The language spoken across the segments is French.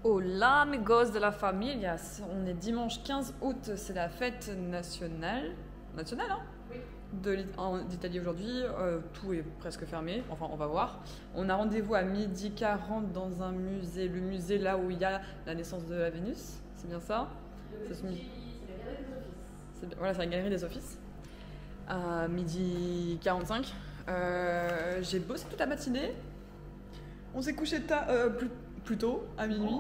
Hola amigos de la familia, on est dimanche 15 août, c'est la fête nationale, hein Oui. d'Italie aujourd'hui, tout est presque fermé, enfin on va voir. On a rendez-vous à 12h40 dans un musée, le musée là où il y a la naissance de la Vénus, c'est bien ça? C'est la galerie des offices. Voilà, c'est la galerie des offices. À 12h45, j'ai bossé toute la matinée, on s'est couché plus tôt, à minuit,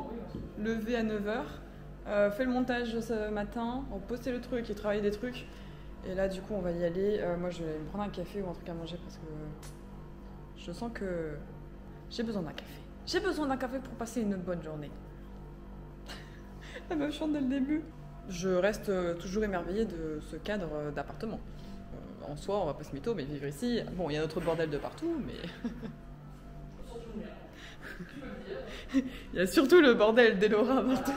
levé à 9h, fait le montage ce matin, on postait le truc et travaillé des trucs. Et là, du coup, on va y aller. Moi, je vais me prendre un café ou un truc à manger parce que je sens que j'ai besoin d'un café. J'ai besoin d'un café pour passer une bonne journée. La meuf chante dès le début. Je reste toujours émerveillée de ce cadre d'appartement. En soi, on va pas se mytho, mais vivre ici, bon, il y a notre bordel de partout, mais... Il y a surtout le bordel d'Elora partout.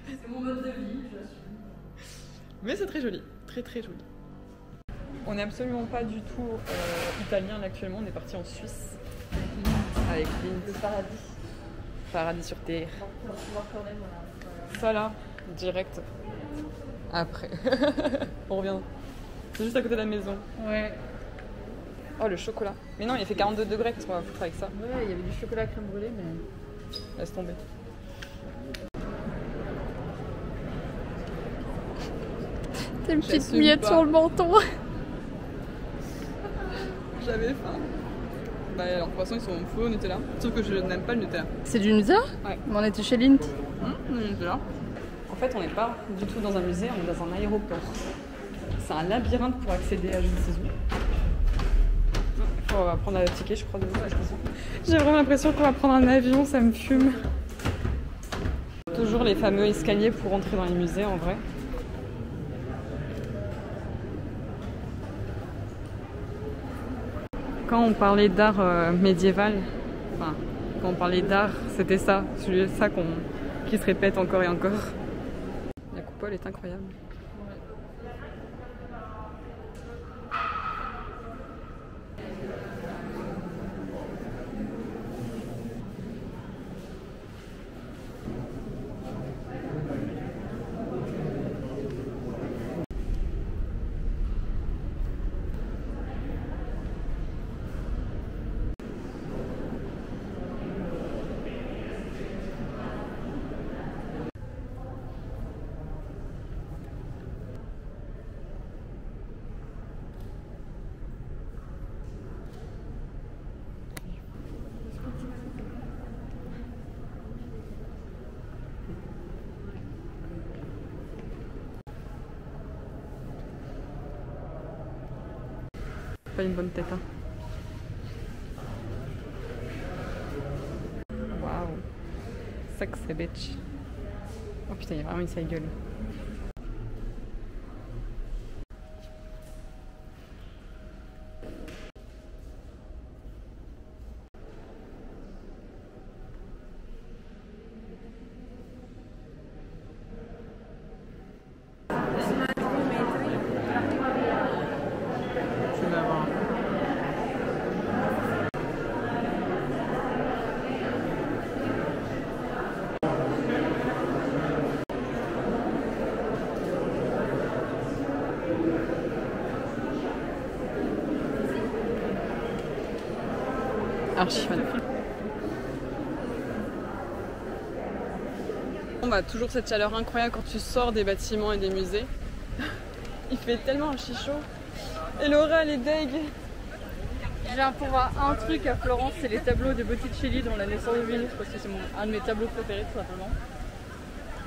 C'est mon mode de vie, j'assume. Mais c'est très joli, très très joli. On n'est absolument pas du tout italien là actuellement, on est parti en Suisse. Avec Lynn. Le paradis. Paradis sur terre. Ça là, direct. Après. On revient. C'est juste à côté de la maison. Ouais. Oh le chocolat. Mais non, il fait 42 degrés, qu'est-ce qu'on va foutre avec ça? Ouais, il y avait du chocolat à crème brûlée, mais... Laisse tomber. T'as une petite miette sur le menton. J'avais faim. Bah alors, de toute façon, ils sont faux au Nutella. Sauf que je n'aime pas le Nutella. C'est du Nutella? Ouais. Mais on était chez Lint. Le Nutella. En fait, on n'est pas du tout dans un musée, on est dans un aéroport. C'est un labyrinthe pour accéder à je ne sais où. On va prendre un ticket, je crois. J'ai vraiment l'impression qu'on va prendre un avion, ça me fume. Toujours les fameux escaliers pour entrer dans les musées, en vrai. Quand on parlait d'art médiéval, enfin, quand on parlait d'art, c'était ça, qui se répète encore et encore. La coupole est incroyable. Pas une bonne tête, hein. Waouh. Sexy bitch. Oh putain, il y a vraiment une sale gueule. Archi fan. On va toujours cette chaleur incroyable quand tu sors des bâtiments et des musées. Il fait tellement archi chaud. Et Laura elle est deg. Je viens pour voir un truc à Florence, c'est les tableaux de Botticelli dans la naissance de Vénus, parce que c'est un de mes tableaux préférés tout simplement.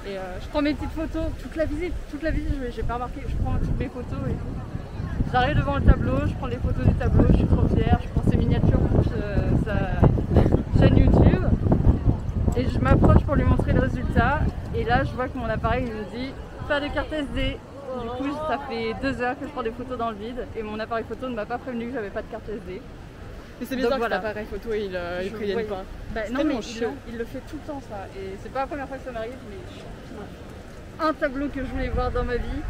Et je prends mes petites photos, toute la visite, j'ai pas remarqué, je prends toutes mes photos et tout. J'arrive devant le tableau, je prends les photos du tableau, je suis trop fière, je prends ses miniatures pour sa chaîne YouTube. Et je m'approche pour lui montrer le résultat. Et là, je vois que mon appareil me dit pas de carte SD. Du coup, ça fait 2 heures que je prends des photos dans le vide. Et mon appareil photo ne m'a pas prévenu que j'avais pas de carte SD. Mais c'est bizarre que voilà. cet appareil photo il prévienne pas. Bah, non, mais il le fait tout le temps ça. Et c'est pas la première fois que ça m'arrive. Mais un tableau que je voulais voir dans ma vie.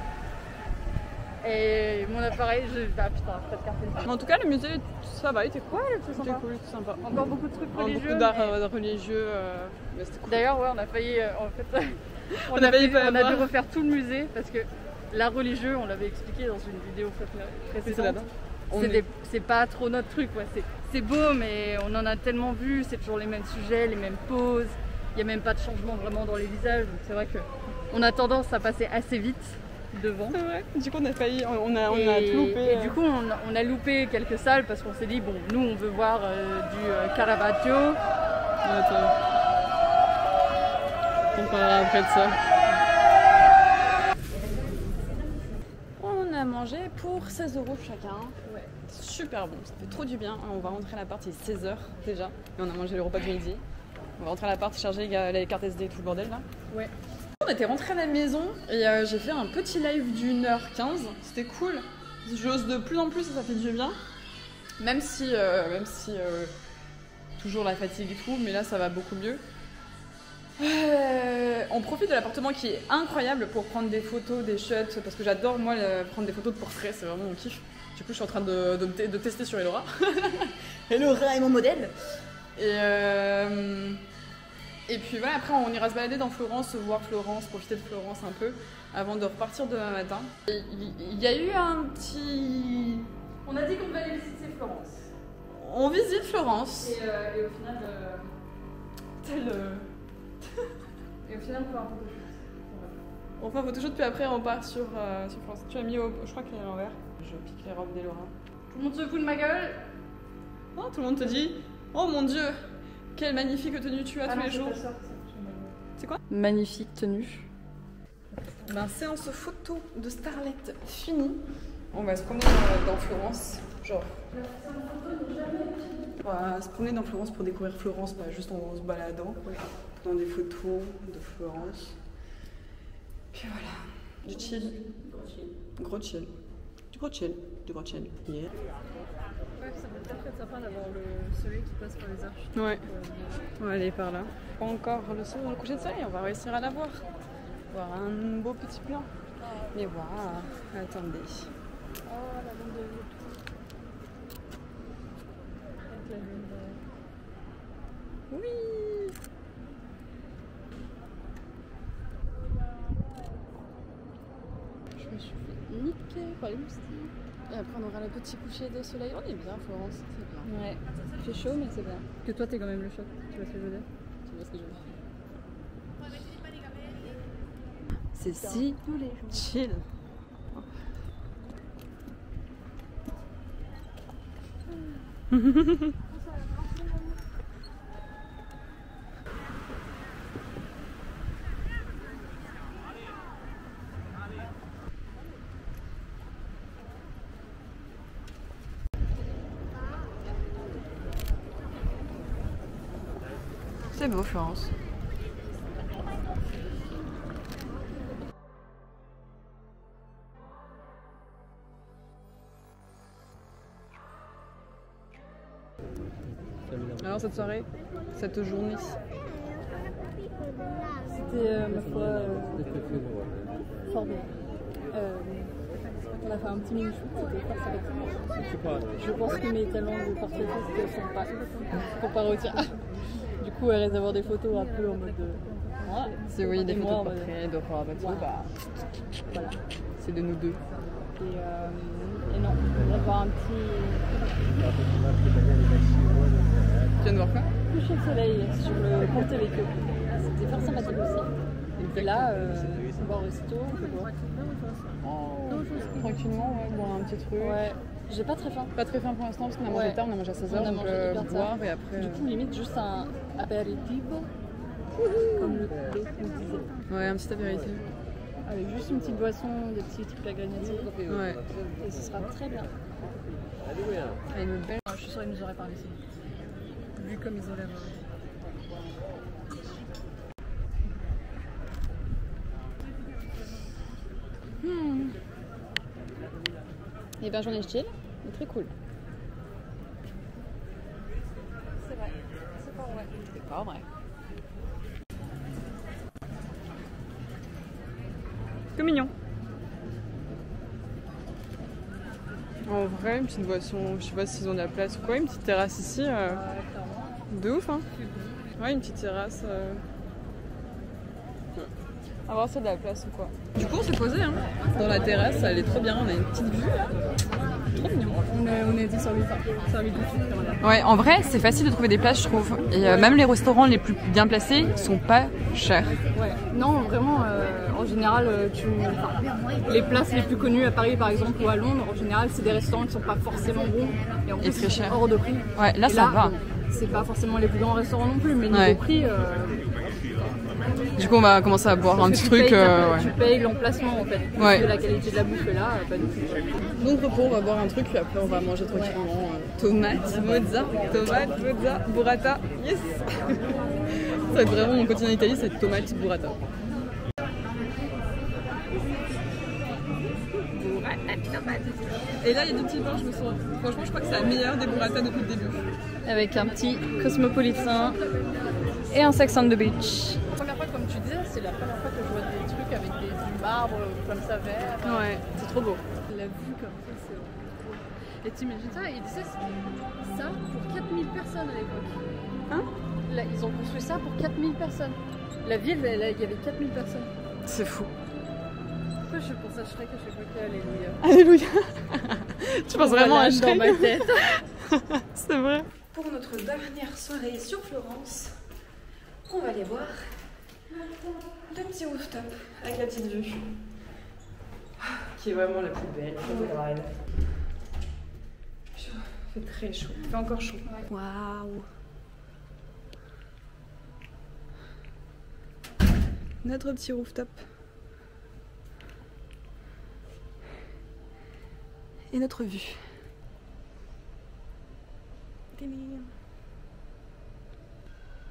Et mon appareil, ah putain, pas de carte. En tout cas, le musée, ça va, il était cool. Ouais, c'est C'était sympa. cool, c'était sympa. Encore beaucoup de trucs religieux. Beaucoup d'art religieux. Mais c'était cool. D'ailleurs, ouais, on a failli, en fait, On a dû refaire tout le musée parce que l'art religieux, on l'avait expliqué dans une vidéo précédente. C'est pas trop notre truc, ouais. C'est beau, mais on en a tellement vu, c'est toujours les mêmes sujets, les mêmes poses. Il n'y a même pas de changement vraiment dans les visages, donc c'est vrai qu'on a tendance à passer assez vite devant. C'est vrai, du coup on a failli, on a tout loupé. Et du coup on a loupé quelques salles parce qu'on s'est dit, bon, nous on veut voir du Caravaggio. Attends. On parlera après de ça. On a mangé pour 16 € chacun. Ouais. Super bon, ça fait trop du bien. On va rentrer à l'appart, il est 16h déjà. Et on a mangé le repas de midi. On va rentrer à l'appart, charger les cartes SD et tout le bordel là. Ouais. On était rentré à la maison et j'ai fait un petit live d'1h15. C'était cool. J'ose de plus en plus et ça fait du bien. Même si toujours la fatigue et tout, mais là ça va beaucoup mieux. On profite de l'appartement qui est incroyable pour prendre des photos, des shots, parce que j'adore moi prendre des photos de portraits, c'est vraiment mon kiff. Du coup je suis en train de tester sur Elora. Elora est mon modèle. Et puis voilà, après on ira se balader dans Florence, voir Florence, profiter de Florence un peu, avant de repartir demain matin. Il y a eu un petit... On a dit qu'on allait visiter Florence. On visite Florence. Et au final... Et au final on fait un photoshoot. On fait un photoshoot puis après on part sur Florence. Tu as mis je crois qu'il est à l'envers. Je pique les robes d'Elora. Tout le monde se fout de ma gueule. Oh, tout le monde te dit, oh mon dieu, quelle magnifique tenue tu as tous les jours. C'est quoi? Magnifique tenue. Ben, séance photo de Starlet finie. On va se promener dans Florence. Genre. On va se promener dans Florence pour découvrir Florence, pas juste en se baladant. Dans des photos de Florence. Puis voilà. Du chill. Gros chill. Du gros chill. Du gros chill. Yeah. Ouais, ça peut être très sympa d'avoir le soleil qui passe par les arches. Ouais. On va aller par là. Pas encore le coucher de soleil, on va réussir à la voir. Voir un beau petit plan. Mais voilà, attendez. Oh, la bande de vie. Avec la lune derrière. Oui. Je me suis fait niquer par les moustiques. Et après on aura le petit coucher de soleil. On est bien Florence, c'est bien. Ouais. Il fait chaud mais c'est bien. Que toi t'es quand même le choc, tu vois ce que je veux dire? Tu vois ce que je veux dire? C'est si chill. C'est beau Florence. Alors cette soirée, cette journée, c'était ma foi fort bien. On a fait un petit mini-shoot, c'était fort sympathique. Je pense que mes talents de portraitiste sont pas comparés au tien. Du coup, elle reste d'avoir des photos un peu en mode de... Voilà. c'est oui, des photos de portraits, de Rabatio, bah, voilà. C'est de nous deux. Et non, on va voir un petit... Tu viens de voir quoi? Coucher de soleil sur le Ponte Vecchio. C'était fort sympathique aussi. Et là, on va au resto, on peut boire. Tranquillement, ouais, boire un petit truc. Ouais. J'ai pas très faim. Pas très faim pour l'instant parce qu'on a mangé tard, on a mangé à 16h, on a mangé hyper boire tard. et après... Du coup, limite juste un apéritivo, comme l'autre nous disait. Ouais, un petit apéritif. Avec juste une petite boisson, des petits trucs à grignoter. Ouais. Et ce sera très bien. Et une belle... Je suis sûre qu'ils nous auraient parlé ici. Vu comme ils ont l'air... Et ben j'en ai chill, mais très cool. C'est vrai, c'est pas vrai. C'est pas vrai. Que mignon. En vrai, une petite boisson, je sais pas s'ils ont de la place ou quoi, une petite terrasse ici, de ouf hein. Ouais, une petite terrasse. À voir s'il y a de la place ou quoi. Du coup, on s'est posé hein, dans la terrasse, elle est trop bien, on a une petite vue là. Trop mignon. On a été servis Ouais, en vrai, c'est facile de trouver des places, je trouve. Et même les restaurants les plus bien placés sont pas chers. Ouais. Non, vraiment, en général, les places les plus connues à Paris par exemple ou à Londres, en général, c'est des restaurants qui sont pas forcément bons et en plus très cher. hors de prix. Ouais, là, ça va. C'est pas forcément les plus grands restaurants non plus, mais niveau prix. Du coup, on va commencer à boire un petit truc. Tu payes l'emplacement en fait. Parce que la qualité de la bouffe est là, pas du tout. Donc, repos, on va boire un truc, puis après, on va manger tranquillement. Tomate, mozza, burrata. Yes! Ça va être vraiment mon quotidien en Italie, c'est tomate, burrata. Et là, il y a des petits pains, je me sens. Franchement, je crois que c'est la meilleure des burrata depuis le début. Avec un petit cosmopolitain et un Sex on the Beach. La première fois, comme tu disais, c'est la première fois que je vois des trucs avec du marbre comme ça vert. Ouais, c'est trop beau. La vue comme ça, c'est trop. Et t'imagines ça, ils disaient ça pour 4000 personnes à l'époque. Hein? Là, ils ont construit ça pour 4000 personnes. La ville, il y avait 4000 personnes. C'est fou. Pourquoi je pense à Shrek à chaque fois qu'il y a Alléluia. Tu penses vraiment à Shrek dans ma tête. C'est vrai. Pour notre dernière soirée sur Florence, on va aller voir le petit rooftop avec la petite vue. Qui est vraiment la plus belle. Chaud. Il fait très chaud. Il fait encore chaud. Waouh! Notre petit rooftop. Et notre vue.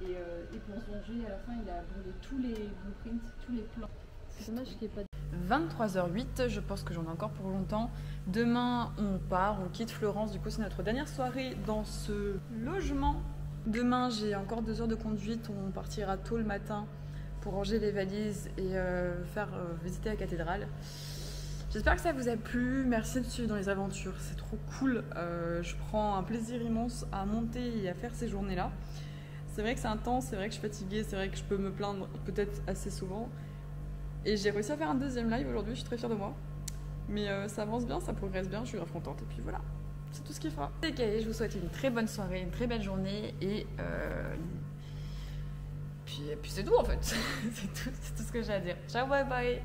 Et pour se venger, à la fin, il a brûlé tous les blueprints, tous les plans. C'est dommage qu'il n'y ait pas. 23h08, je pense que j'en ai encore pour longtemps. Demain, on part, on quitte Florence. Du coup, c'est notre dernière soirée dans ce logement. Demain, j'ai encore 2 heures de conduite. On partira tôt le matin pour ranger les valises et faire visiter la cathédrale. J'espère que ça vous a plu. Merci de suivre dans les aventures. C'est trop cool. Je prends un plaisir immense à monter et à faire ces journées-là. C'est vrai que c'est intense, c'est vrai que je suis fatiguée, c'est vrai que je peux me plaindre peut-être assez souvent. Et j'ai réussi à faire un deuxième live aujourd'hui, je suis très fière de moi. Mais ça avance bien, ça progresse bien, je suis grave contente. Et puis voilà, c'est tout ce qu'il fera. C'est Kaye, je vous souhaite une très bonne soirée, une très belle journée. Et puis c'est tout en fait. C'est tout ce que j'ai à dire. Ciao, bye bye.